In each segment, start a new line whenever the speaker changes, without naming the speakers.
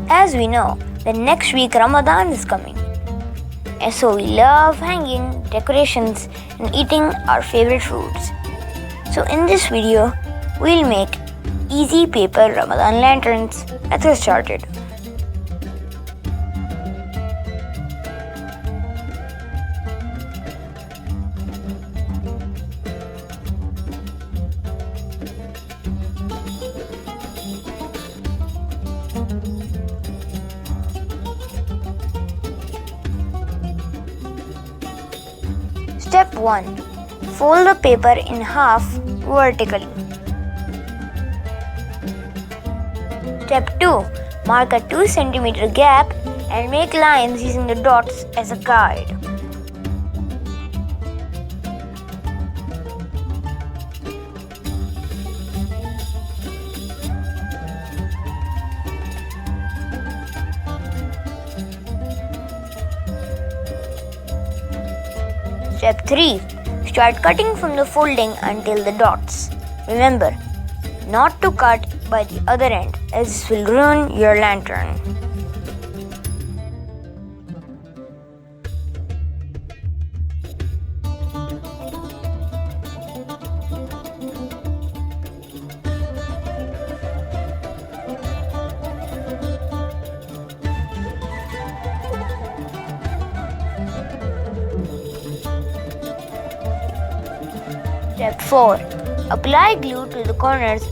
As we know, the next week Ramadan is coming. And so we love hanging decorations and eating our favorite foods. So in this video, we'll make easy paper Ramadan lanterns. Let's get started. Step 1. Fold the paper in half vertically. Step 2. Mark a 2 cm gap and make lines using the dots as a guide. Step 3. Start cutting from the folding until the dots. Remember, not to cut by the other end as this will ruin your lantern. Step 4. Apply glue to the corners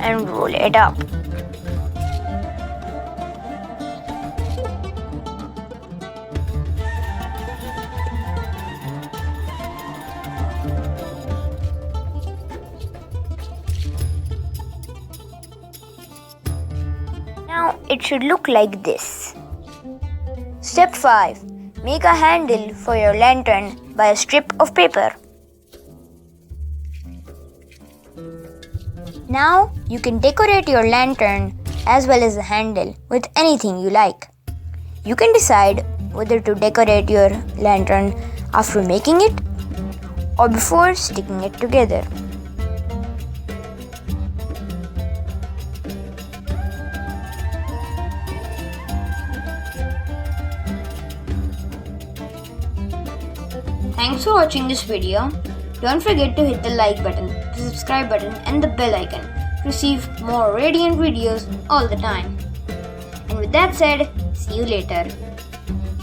and roll it up. Now it should look like this. Step 5. Make a handle for your lantern by a strip of paper. Now you can decorate your lantern as well as the handle with anything you like. You can decide whether to decorate your lantern after making it or before sticking it together. Thanks for watching this video. Don't forget to hit the like button, the subscribe button and the bell icon to receive more radiant videos all the time. And with that said, see you later.